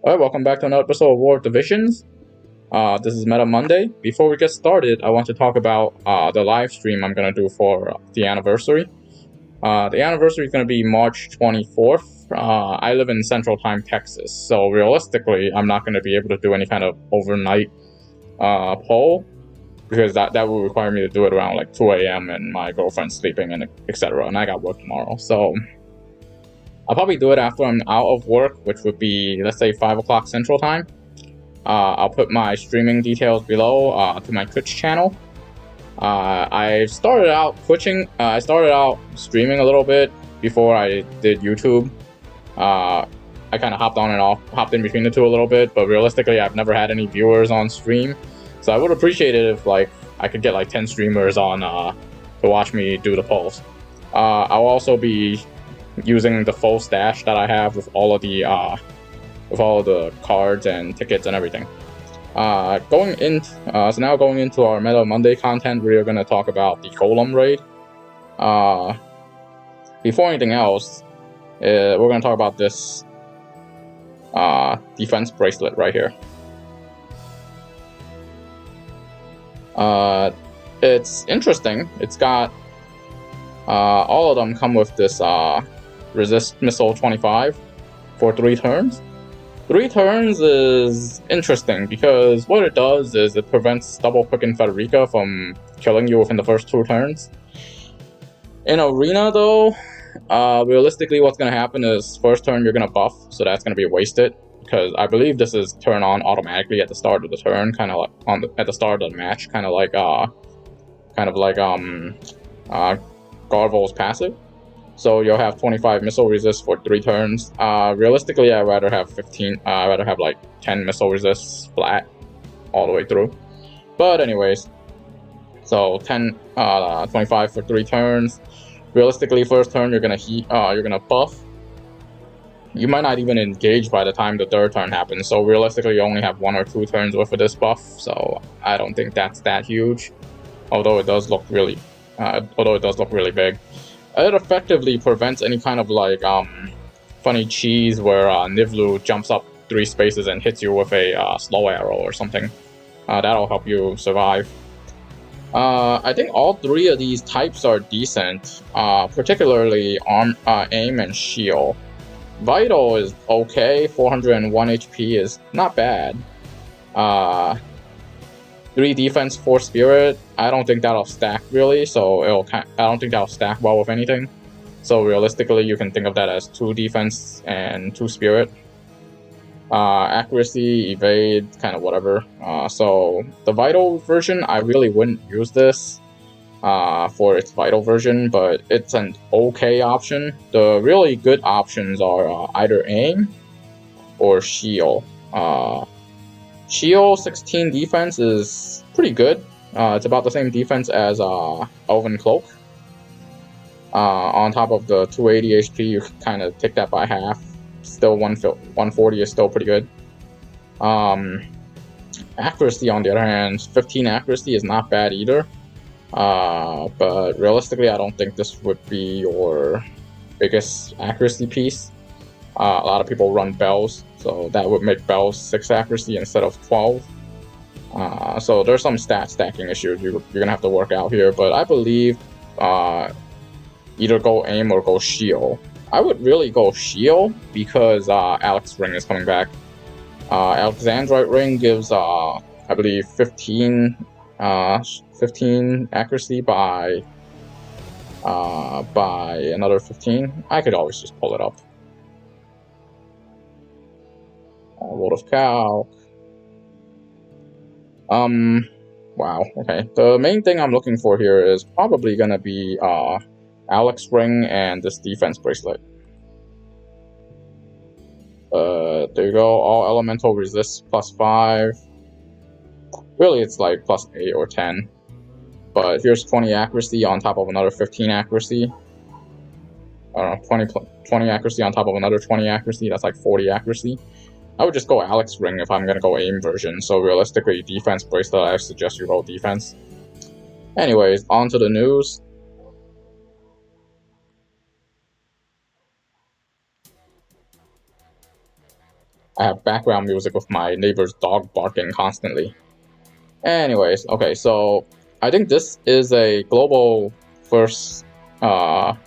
Alright, welcome back to another episode of War of Divisions. This is Meta Monday. Before we get started, I want to talk about the live stream I'm going to do for the anniversary. The anniversary is going to be March 24th. I live in Central Time, Texas, so realistically, I'm not going to be able to do any kind of overnight poll, because that will require me to do it around like 2 a.m. and my girlfriend's sleeping and etc. And I got work tomorrow, so I'll probably do it after I'm out of work, which would be, let's say, 5 o'clock Central Time. I'll put my streaming details below to my Twitch channel. I started out streaming a little bit before I did YouTube. I kind of hopped in between the two a little bit, but realistically, I've never had any viewers on stream. So I would appreciate it if I could get 10 streamers on to watch me do the polls. I'll also be using the full stash that I have with all of the cards and tickets and everything. So now going into our Meta Monday content, we're going to talk about the Golem Raid. Before anything else, we're going to talk about this defense bracelet right here. It's interesting. It's got all of them come with this resist missile 25 for 3 turns. 3 turns is interesting because what it does is it prevents double clicking Federica from killing you within the first 2 turns. In Arena though, realistically what's going to happen is first turn you're going to buff, so that's going to be wasted, because I believe this is turn on automatically at the start of the turn, kind of like at the start of the match, kind of like Garvol's passive. So you'll have 25 missile resist for 3 turns. Realistically, I'd rather have 15. I'd rather have 10 missile resists flat all the way through. But anyways, so 25 for 3 turns. Realistically, first turn you're gonna buff. You might not even engage by the time the 3rd turn happens. So realistically, you only have 1 or 2 turns worth of this buff. So I don't think that's that huge. Although it does look really big. It effectively prevents any kind of funny cheese where Nivlu jumps up 3 spaces and hits you with a slow arrow or something. That'll help you survive. I think all 3 of these types are decent, particularly aim and shield. Vital is okay. 401 HP is not bad. 3 defense, 4 spirit. I don't think that'll stack really, so I don't think that'll stack well with anything. So realistically, you can think of that as 2 defense and 2 spirit. Accuracy, evade, kind of whatever. So the vital version, I really wouldn't use this for its vital version, but it's an okay option. The really good options are either aim or shield. Shield 16 defense is pretty good. It's about the same defense as Elven Cloak. On top of the 280 HP, you can kind of take that by half. Still 140 is still pretty good. Accuracy, on the other hand, 15 accuracy is not bad either. But realistically, I don't think this would be your biggest accuracy piece. A lot of people run bells, so that would make bells 6 accuracy instead of 12. So there's some stat stacking issues you're gonna have to work out here, but I believe either go aim or go shield. I would really go shield because Alex Ring is coming back. Alexandrite Ring gives I believe 15 accuracy by another 15. I could always just pull it up. World of Calc. Wow, okay. The main thing I'm looking for here is probably gonna be Alex Ring and this defense bracelet. There you go. All elemental resist +5. Really, it's +8 or 10. But here's 20 accuracy on top of another 15 accuracy. I don't know, 20 accuracy on top of another 20 accuracy. That's 40 accuracy. I would just go Alex Ring if I'm going to go aim version, so realistically, defense bracelet, I suggest you go defense. Anyways, on to the news. I have background music with my neighbor's dog barking constantly. Anyways, okay, so I think this is a global first collab.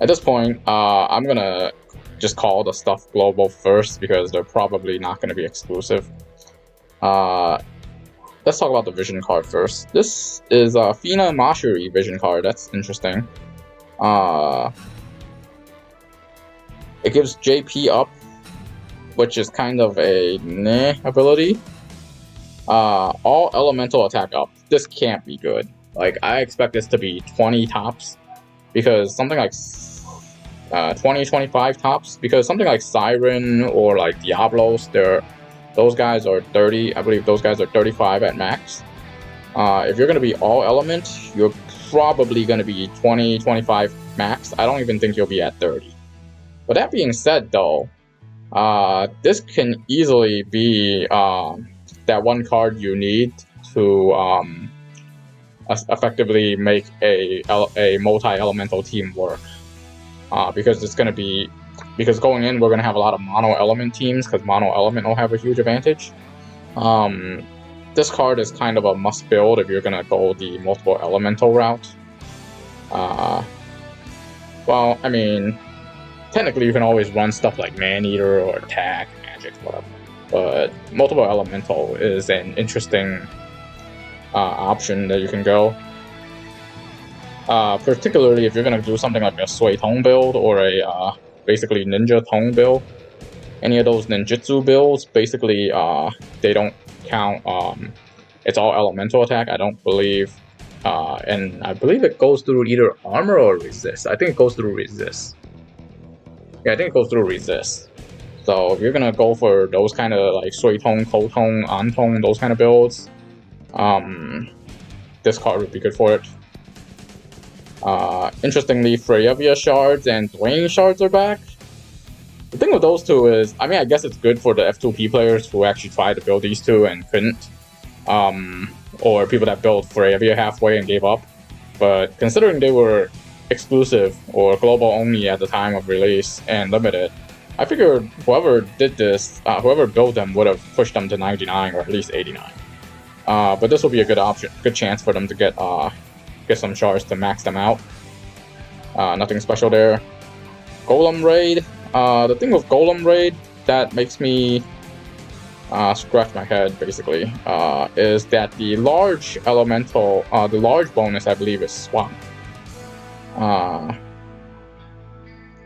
At this point, I'm gonna just call the stuff global first because they're probably not gonna be exclusive. Let's talk about the vision card first. This is a Fina Mashiri vision card. That's interesting. It gives JP up, which is kind of a meh ability. All elemental attack up. This can't be good. Like, I expect this to be 20 tops, because something like 20, 25 tops, because something like Siren or like Diablos, those guys are 30. I believe those guys are 35 at max. If you're going to be all element, you're probably going to be 20, 25 max. I don't even think you'll be at 30. But that being said, though, this can easily be that one card you need to effectively make a multi-elemental team work. Because it's going to be... Because going in, we're going to have a lot of mono-element teams, because mono-element will have a huge advantage. This card is kind of a must-build if you're going to go the multiple elemental route. Well, I mean, technically you can always run stuff like Man-Eater or Attack, Magic, whatever. But multiple elemental is an interesting option that you can go. Particularly if you're going to do something like a Sui Tong build or a basically Ninja Tong build. Any of those ninjutsu builds, basically they don't count, it's all elemental attack, I don't believe. And I believe it goes through either armor or resist. I think it goes through resist. Yeah, I think it goes through resist. So if you're gonna go for those kind of like Sui Tong, Ko Tong, An Tong, those kind of builds, this card would be good for it. Interestingly, Freya via Shards and Dwayne Shards are back. The thing with those two is, I mean, I guess it's good for the F2P players who actually tried to build these two and couldn't. Or people that built Freya via halfway and gave up. But considering they were exclusive or global only at the time of release and limited, I figured whoever did this, whoever built them would have pushed them to 99 or at least 89. But this will be a good option, good chance for them to get some shards to max them out. Nothing special there. Golem Raid. The thing with Golem Raid that makes me scratch my head, basically, is that the large elemental, the large bonus, I believe, is Swamp.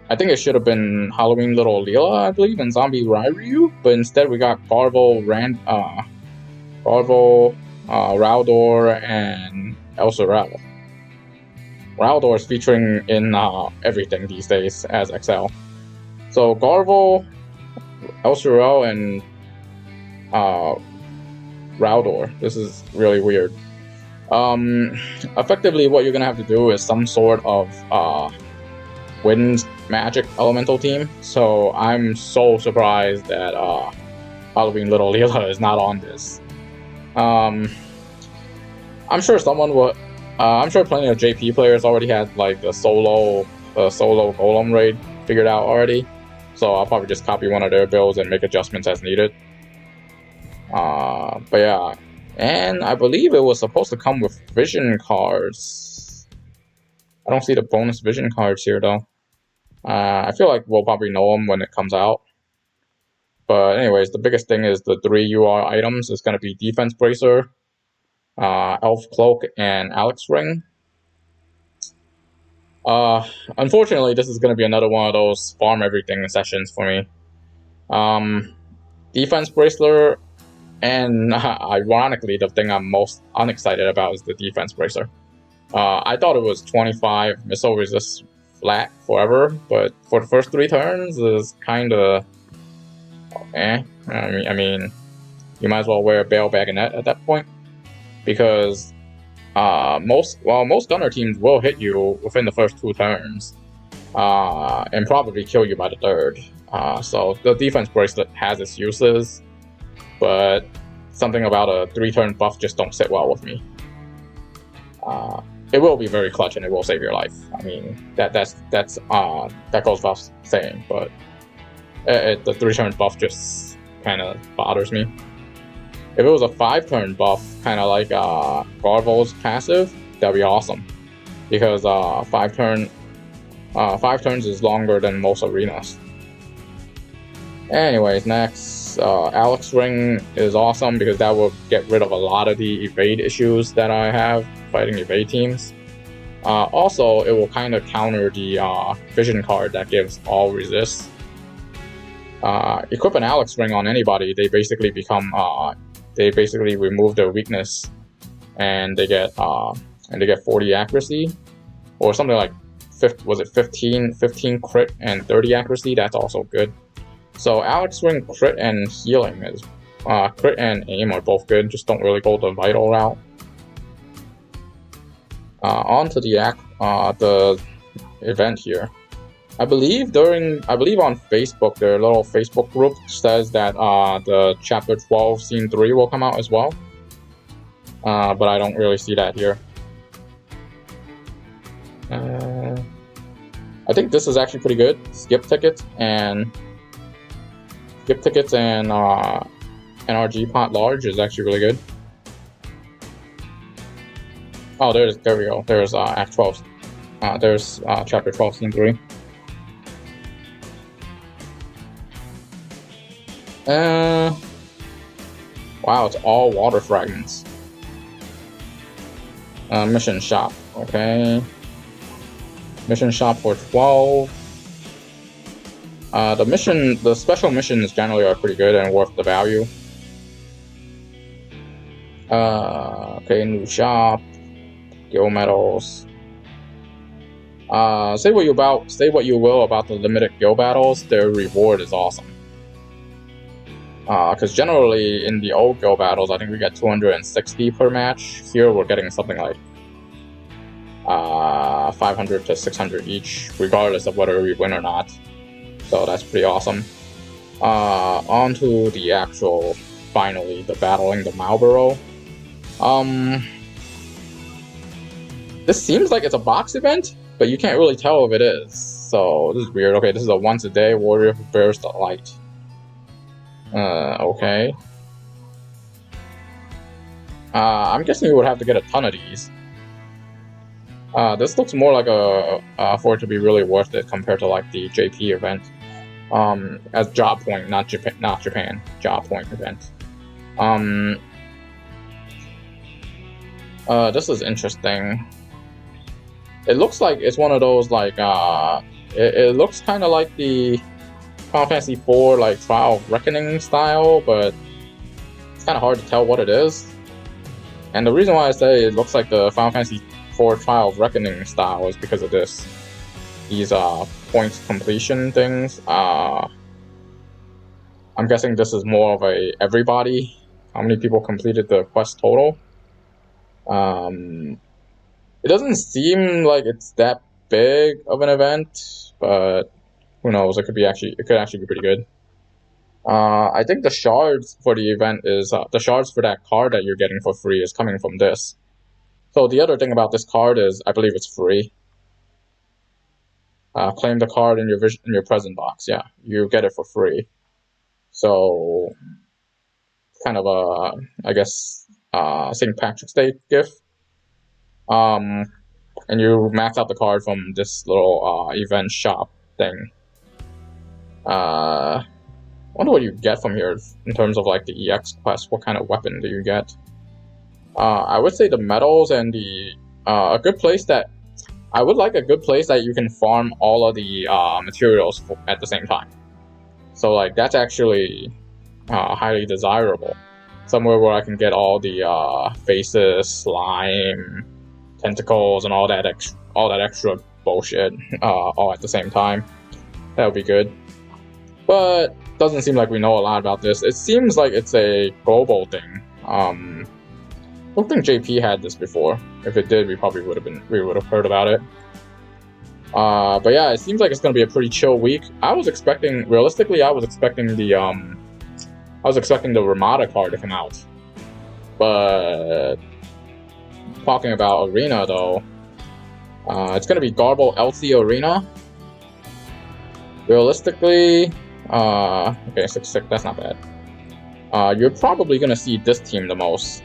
I think it should have been Halloween Little Leela, I believe, and Zombie Ryu, but instead we got Garvo, Raldor, and El Sorel. Raldor is featuring in everything these days as XL. So Garvo, El Sorel, and Raldor. This is really weird. Effectively, what you're gonna have to do is some sort of wind magic elemental team. So I'm so surprised that Halloween Little Leela is not on this. I'm sure someone will. I'm sure plenty of JP players already had like the solo Golem Raid figured out already. So I'll probably just copy one of their builds and make adjustments as needed. But yeah, and I believe it was supposed to come with vision cards. I don't see the bonus vision cards here though. I feel like we'll probably know them when it comes out. But anyways, the biggest thing is the 3 UR items. It's going to be Defense Bracer, Elf Cloak, and Alex Ring. Unfortunately, this is going to be another one of those farm everything sessions for me. Defense Bracelet, and ironically, the thing I'm most unexcited about is the Defense Bracer. I thought it was 25 missile resist flat forever, but for the first 3 turns is kind of I mean, you might as well wear a Bale Bagonet at that point, because most gunner teams will hit you within the first 2 turns, and probably kill you by the 3rd. So the Defense Bracelet has its uses, but something about a 3-turn buff just don't sit well with me. It will be very clutch and it will save your life. I mean, that goes without saying, but The 3-turn buff just kind of bothers me. If it was a 5-turn buff, kind of like Garvol's passive, that'd be awesome. Because 5 turns is longer than most arenas. Anyways, next, Alex Ring is awesome because that will get rid of a lot of the evade issues that I have fighting evade teams. Also, it will kind of counter the vision card that gives all resist. Equip an Alex Ring on anybody, they basically become they basically remove their weakness, and they get 40 accuracy, or something like 15 crit and 30 accuracy. That's also good. So Alex Ring crit and healing is crit and aim are both good. Just don't really go the vital route. On to the event here. I believe on Facebook, their little Facebook group says that the Chapter 12 Scene 3 will come out as well. But I don't really see that here. I think this is actually pretty good. Skip tickets and NRG pot large is actually really good. Oh, there we go. There's Act 12. There's Chapter 12 Scene 3. Wow, it's all water fragments. Mission shop, okay. Mission shop for 12. The special missions generally are pretty good and worth the value. Okay, new shop, guild medals. Say what you will about the limited guild battles. Their reward is awesome. Because generally in the old guild battles, I think we get 260 per match. Here we're getting something like 500 to 600 each, regardless of whether we win or not. So that's pretty awesome. On to the actual, finally, the battling the Malboro. This seems like it's a box event, but you can't really tell if it is. So this is weird. Okay, this is a once a day warrior who bears the light. Okay. I'm guessing you would have to get a ton of these. This looks more like for it to be really worth it compared to like the JP event. As job point, not Japan, job point event. This is interesting. It looks like it's one of those like it looks kind of like the Final Fantasy IV like Trial of Reckoning style, but it's kind of hard to tell what it is. And the reason why I say it looks like the Final Fantasy IV Trial of Reckoning style is because of these points completion things. I'm guessing this is more of a everybody. How many people completed the quest total? It doesn't seem like it's that big of an event, but who knows? It could actually be pretty good. I think the shards for the event is the shards for that card that you're getting for free is coming from this. So the other thing about this card is I believe it's free. Claim the card in your present box. Yeah, you get it for free. So kind of a, I guess, St. Patrick's Day gift. And you max out the card from this little event shop thing. Wonder what you get from here in terms of like the EX quest. What kind of weapon do you get? I would say the medals and the a good place that I would like a good place that you can farm all of the materials at the same time. So like that's actually highly desirable. Somewhere where I can get all the faces, slime, tentacles, and all that extra bullshit all at the same time. That would be good. But doesn't seem like we know a lot about this. It seems like it's a global thing. I don't think JP had this before. If it did, we would have heard about it. But yeah, it seems like it's gonna be a pretty chill week. Realistically, I was expecting the Ramada card to come out. But talking about Arena though, it's gonna be Garble LC Arena. Realistically, Okay, 6-6, that's not bad. You're probably gonna see this team the most.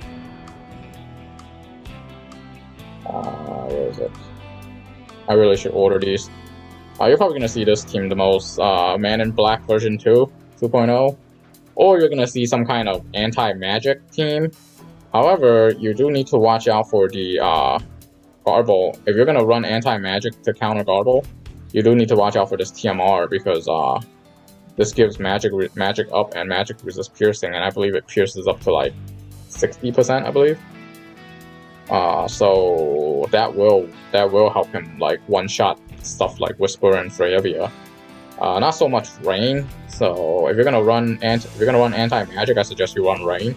Where is it? I really should order these. You're probably gonna see this team the most. Man in Black version 2.0. Or you're gonna see some kind of anti-magic team. However, you do need to watch out for the Garble. If you're gonna run anti-magic to counter Garble, you do need to watch out for this TMR because this gives magic up and magic resist piercing, and I believe it pierces up to like 60%, I believe. So that will help him like one-shot stuff like Whisper and Freya. Not so much Rain. So if you're gonna run anti-magic, I suggest you run Rain.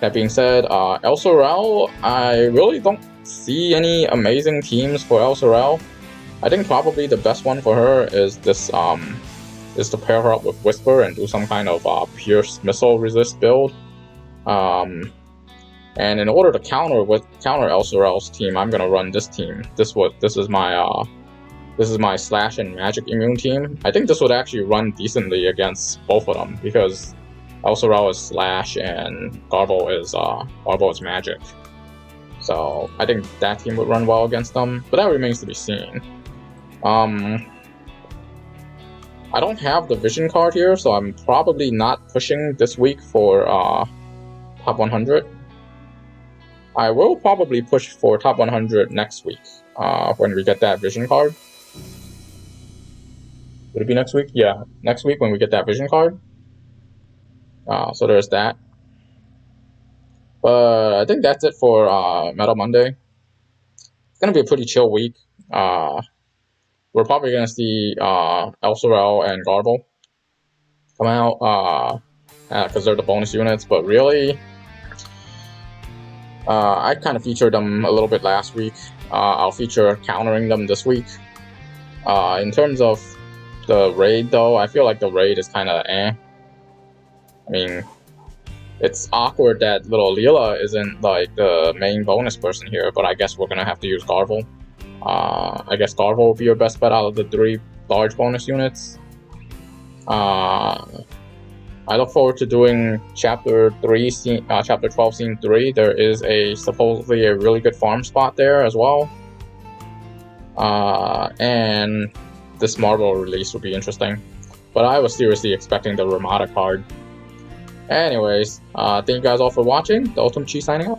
That being said, El Sorel, I really don't see any amazing teams for El Sorel. I think probably the best one for her is this is to pair her up with Whisper and do some kind of Pierce Missile resist build. And in order to counter El Sorel's team, I'm gonna run this team. This is my Slash and Magic immune team. I think this would actually run decently against both of them because El Sorel is Slash and Garble is Magic. So I think that team would run well against them, but that remains to be seen. I don't have the Vision card here, so I'm probably not pushing this week for top 100. I will probably push for top 100 next week when we get that Vision card. Would it be next week? Yeah, next week when we get that Vision card. So there's that. But I think that's it for Metal Monday. It's gonna be a pretty chill week. We're probably gonna see El Sorel and Garble come out because they're the bonus units. But really, I kind of featured them a little bit last week. I'll feature countering them this week. In terms of the raid, though, I feel like the raid is kind of eh. I mean, it's awkward that little Leela isn't like the main bonus person here, but I guess we're gonna have to use Garble. I guess Garble will be your best bet out of the 3 large bonus units. I look forward to doing Chapter 12, Scene 3. There is supposedly a really good farm spot there as well. And this Marvel release will be interesting. But I was seriously expecting the Ramada card. Anyways, thank you guys all for watching. The Ultimate Chi signing out.